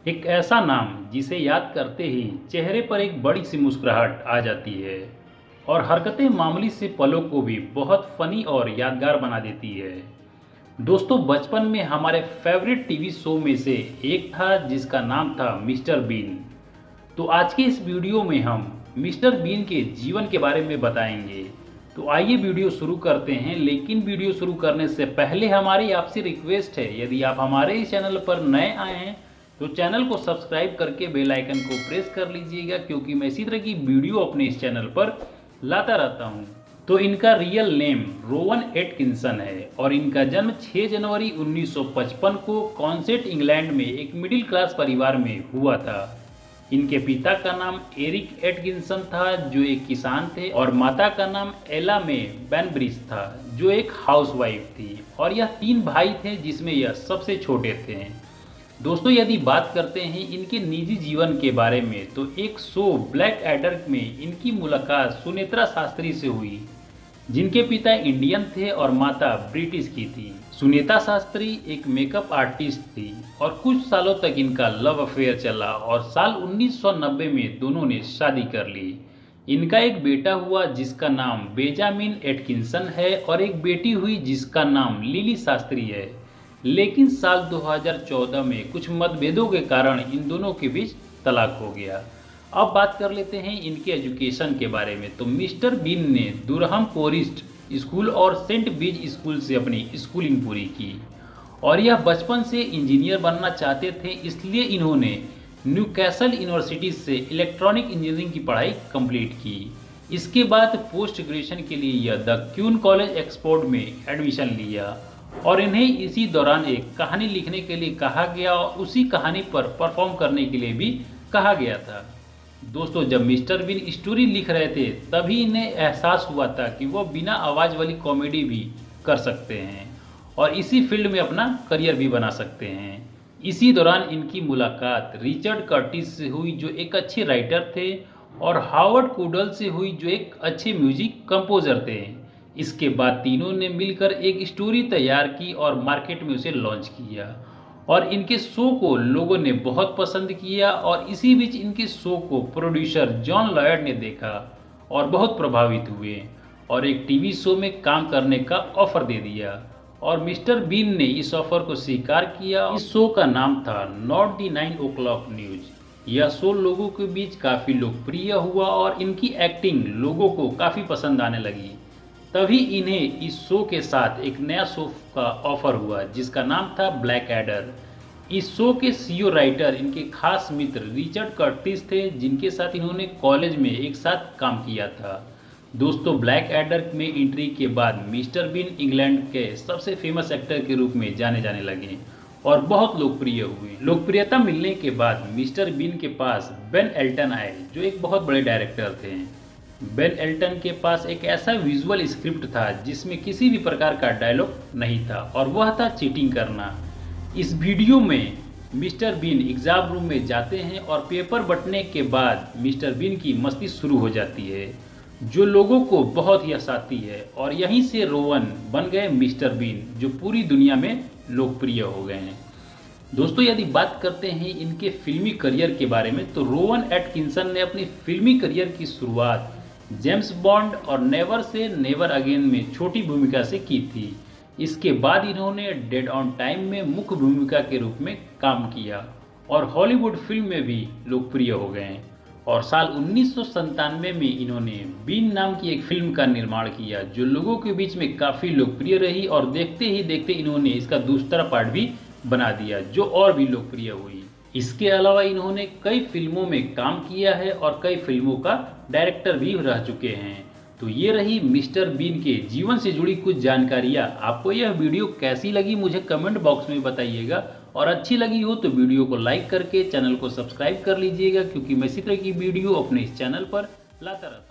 एक ऐसा नाम जिसे याद करते ही चेहरे पर एक बड़ी सी मुस्कुराहट आ जाती है और हरकतें मामूली से पलों को भी बहुत फनी और यादगार बना देती है। दोस्तों, बचपन में हमारे फेवरेट टीवी शो में से एक था जिसका नाम था मिस्टर बीन। तो आज के इस वीडियो में हम मिस्टर बीन के जीवन के बारे में बताएंगे। तो आइए वीडियो शुरू करते हैं, लेकिन वीडियो शुरू करने से पहले हमारी आपसे रिक्वेस्ट है, यदि आप हमारे इस चैनल पर नए आए हैं तो चैनल को सब्सक्राइब करके बेल आइकन को प्रेस कर लीजिएगा, क्योंकि मैं इसी तरह की वीडियो अपने इस चैनल पर लाता रहता हूं। तो इनका रियल नेम रोवन एटकिंसन है और इनका जन्म 6 जनवरी 1955 को कॉन्सेट इंग्लैंड में एक मिडिल क्लास परिवार में हुआ था। इनके पिता का नाम एरिक एटकिंसन था जो एक किसान थे और माता का नाम एला में बैनब्रिज था जो एक हाउसवाइफ थी, और यह 3 भाई थे जिसमें यह सबसे छोटे थे। दोस्तों, यदि बात करते हैं इनके निजी जीवन के बारे में तो एक शो ब्लैक एडर में इनकी मुलाकात सुनेत्रा शास्त्री से हुई, जिनके पिता इंडियन थे और माता ब्रिटिश की थी। सुनेत्रा शास्त्री एक मेकअप आर्टिस्ट थी और कुछ सालों तक इनका लव अफेयर चला और साल 1990 में दोनों ने शादी कर ली। इनका एक बेटा हुआ जिसका नाम बेंजामिन एटकिंसन है और एक बेटी हुई जिसका नाम लिली शास्त्री है। लेकिन साल 2014 में कुछ मतभेदों के कारण इन दोनों के बीच तलाक हो गया। अब बात कर लेते हैं इनके एजुकेशन के बारे में। तो मिस्टर बीन ने दुरहम फॉरेस्ट स्कूल और सेंट बीज स्कूल से अपनी स्कूलिंग पूरी की और यह बचपन से इंजीनियर बनना चाहते थे, इसलिए इन्होंने न्यूकैसल यूनिवर्सिटी से इलेक्ट्रॉनिक इंजीनियरिंग की पढ़ाई कंप्लीट की। इसके बाद पोस्ट ग्रेजुएशन के लिए यह द क्यून कॉलेज ऑक्सफोर्ड में एडमिशन लिया और इन्हें इसी दौरान एक कहानी लिखने के लिए कहा गया और उसी कहानी पर परफॉर्म करने के लिए भी कहा गया था। दोस्तों, जब मिस्टर बीन स्टोरी लिख रहे थे तभी इन्हें एहसास हुआ था कि वो बिना आवाज़ वाली कॉमेडी भी कर सकते हैं और इसी फील्ड में अपना करियर भी बना सकते हैं। इसी दौरान इनकी मुलाकात रिचर्ड कर्टिस से हुई जो एक अच्छे राइटर थे और हावर्ड कुडल से हुई जो एक अच्छे म्यूजिक कंपोजर थे। इसके बाद तीनों ने मिलकर एक स्टोरी तैयार की और मार्केट में उसे लॉन्च किया और इनके शो को लोगों ने बहुत पसंद किया और इसी बीच इनके शो को प्रोड्यूसर जॉन लॉयड ने देखा और बहुत प्रभावित हुए और एक टीवी शो में काम करने का ऑफर दे दिया और मिस्टर बीन ने इस ऑफर को स्वीकार किया। इस शो का नाम था नॉट दी 9 o'clock न्यूज। यह शो लोगों के बीच काफ़ी लोकप्रिय हुआ और इनकी एक्टिंग लोगों को काफ़ी पसंद आने लगी। तभी इन्हें इस शो के साथ एक नया शो का ऑफर हुआ जिसका नाम था ब्लैक एडर। इस शो के सीईओ राइटर इनके खास मित्र रिचर्ड कर्टिस थे, जिनके साथ इन्होंने कॉलेज में एक साथ काम किया था। दोस्तों, ब्लैक एडर में एंट्री के बाद मिस्टर बीन इंग्लैंड के सबसे फेमस एक्टर के रूप में जाने जाने लगे और बहुत लोकप्रिय हुए। लोकप्रियता मिलने के बाद मिस्टर बीन के पास बेन एल्टन आए जो एक बहुत बड़े डायरेक्टर थे। बेन एल्टन के पास एक ऐसा विजुअल स्क्रिप्ट था जिसमें किसी भी प्रकार का डायलॉग नहीं था और वह था चीटिंग करना। इस वीडियो में मिस्टर बीन एग्जाम रूम में जाते हैं और पेपर बंटने के बाद मिस्टर बीन की मस्ती शुरू हो जाती है जो लोगों को बहुत ही हंसाती है और यहीं से रोवन बन गए मिस्टर बीन जो पूरी दुनिया में लोकप्रिय हो गए हैं। दोस्तों, यदि बात करते हैं इनके फिल्मी करियर के बारे में तो रोवन एटकिंसन ने अपनी फिल्मी करियर की शुरुआत जेम्स बॉन्ड और नेवर से नेवर अगेन में छोटी भूमिका से की थी। इसके बाद इन्होंने डेड ऑन टाइम में मुख्य भूमिका के रूप में काम किया और हॉलीवुड फिल्म में भी लोकप्रिय हो गए और साल 1997 में इन्होंने बीन नाम की एक फिल्म का निर्माण किया जो लोगों के बीच में काफ़ी लोकप्रिय रही और देखते ही देखते इन्होंने इसका दूसरा पार्ट भी बना दिया जो और भी लोकप्रिय हुई। इसके अलावा इन्होंने कई फिल्मों में काम किया है और कई फिल्मों का डायरेक्टर भी रह चुके हैं। तो ये रही मिस्टर बीन के जीवन से जुड़ी कुछ जानकारियाँ। आपको यह वीडियो कैसी लगी मुझे कमेंट बॉक्स में बताइएगा और अच्छी लगी हो तो वीडियो को लाइक करके चैनल को सब्सक्राइब कर लीजिएगा, क्योंकि मैं इसी तरह की वीडियो अपने इस चैनल पर लाता रहता हूँ।